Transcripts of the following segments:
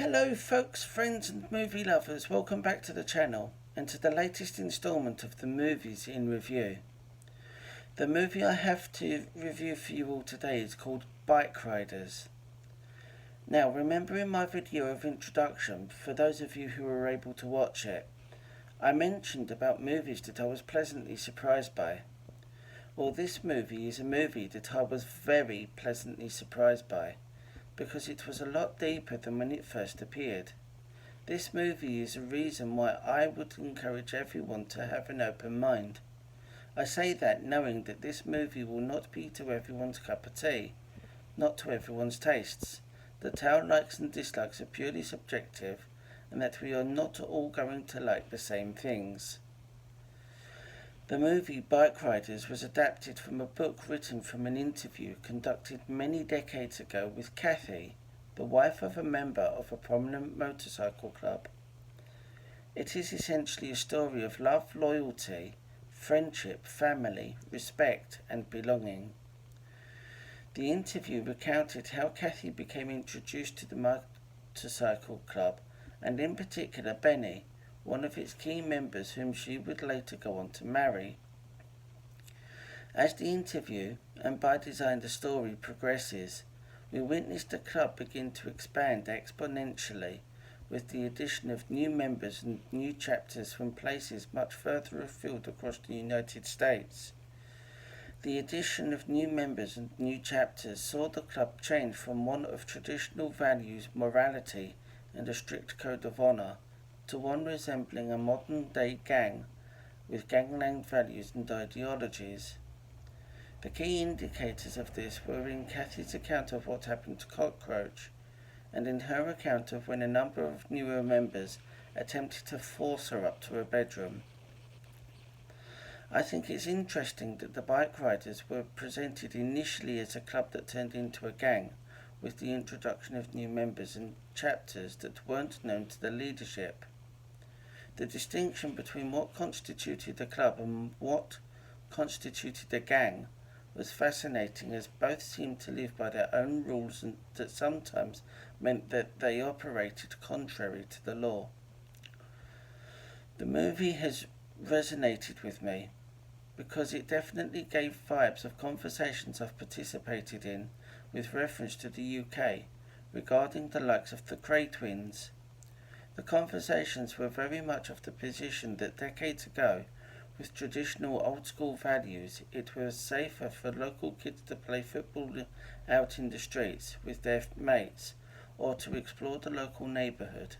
Hello folks, friends and movie lovers, welcome back to the channel and to the latest instalment of the Movies in Review. The movie I have to review for you all today is called Bikeriders. Now remember in my video of introduction, for those of you who were able to watch it, I mentioned about movies that I was pleasantly surprised by. Well, this movie is a movie that I was very pleasantly surprised by, because it was a lot deeper than when it first appeared. This movie is a reason why I would encourage everyone to have an open mind. I say that knowing that this movie will not be to everyone's cup of tea, not to everyone's tastes, that our likes and dislikes are purely subjective, and that we are not all going to like the same things. The movie Bikeriders was adapted from a book written from an interview conducted many decades ago with Kathy, the wife of a member of a prominent motorcycle club. It is essentially a story of love, loyalty, friendship, family, respect, and belonging. The interview recounted how Kathy became introduced to the motorcycle club, and in particular Benny, one of its key members whom she would later go on to marry. As the interview, and by design the story, progresses, we witness the club begin to expand exponentially with the addition of new members and new chapters from places much further afield across the United States. The addition of new members and new chapters saw the club change from one of traditional values, morality, and a strict code of honor, to one resembling a modern-day gang with gangland values and ideologies. The key indicators of this were in Kathy's account of what happened to Cockroach, and in her account of when a number of newer members attempted to force her up to her bedroom. I think it's interesting that the Bikeriders were presented initially as a club that turned into a gang, with the introduction of new members and chapters that weren't known to the leadership. The distinction between what constituted a club and what constituted a gang was fascinating, as both seemed to live by their own rules and that sometimes meant that they operated contrary to the law. The movie has resonated with me because it definitely gave vibes of conversations I've participated in with reference to the UK regarding the likes of the Cray twins. The conversations were very much of the position that decades ago, with traditional old-school values, it was safer for local kids to play football out in the streets with their mates or to explore the local neighbourhood.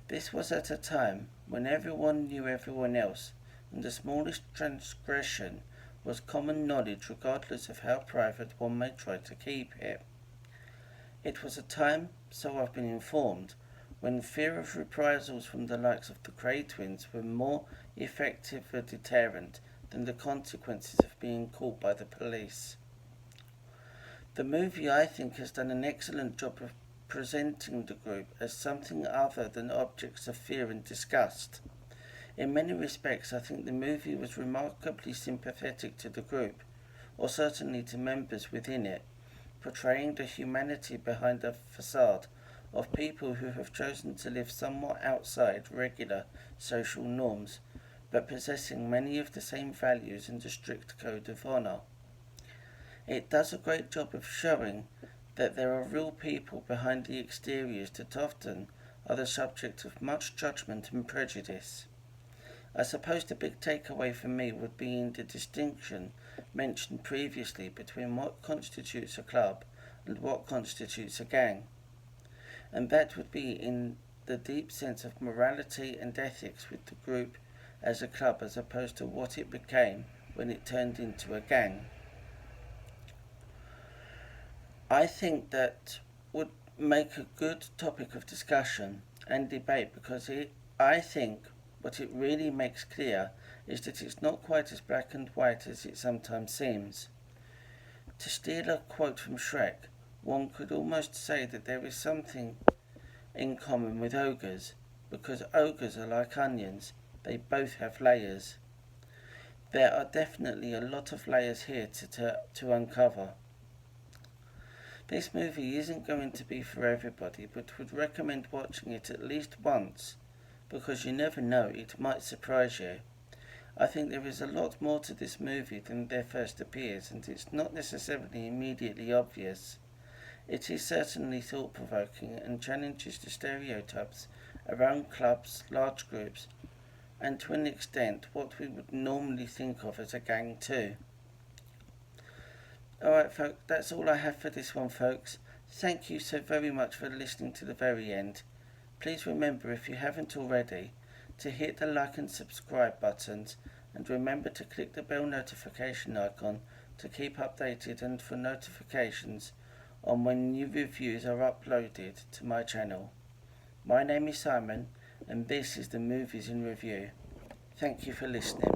This was at a time when everyone knew everyone else, and the smallest transgression was common knowledge regardless of how private one may try to keep it. It was a time, so I've been informed, when fear of reprisals from the likes of the Cray twins were more effective a deterrent than the consequences of being caught by the police. The movie, I think, has done an excellent job of presenting the group as something other than objects of fear and disgust. In many respects, I think the movie was remarkably sympathetic to the group, or certainly to members within it, portraying the humanity behind a facade of people who have chosen to live somewhat outside regular social norms, but possessing many of the same values and a strict code of honor. It does a great job of showing that there are real people behind the exteriors that often are the subject of much judgment and prejudice. I suppose the big takeaway for me would be in the distinction mentioned previously between what constitutes a club and what constitutes a gang. And that would be in the deep sense of morality and ethics with the group as a club, as opposed to what it became when it turned into a gang. I think that would make a good topic of discussion and debate, because I think what it really makes clear is that it's not quite as black and white as it sometimes seems. To steal a quote from Shrek, one could almost say that there is something in common with ogres, because ogres are like onions, they both have layers. There are definitely a lot of layers here to uncover. This movie isn't going to be for everybody, but would recommend watching it at least once, because you never know, it might surprise you. I think there is a lot more to this movie than there first appears, and it's not necessarily immediately obvious. It is certainly thought-provoking and challenges the stereotypes around clubs, large groups, and to an extent what we would normally think of as a gang too. Alright folks, that's all I have for this one folks. Thank you so very much for listening to the very end. Please remember, if you haven't already, to hit the like and subscribe buttons, and remember to click the bell notification icon to keep updated and for notifications on when new reviews are uploaded to my channel. My name is Simon, and this is the Movies in Review. Thank you for listening.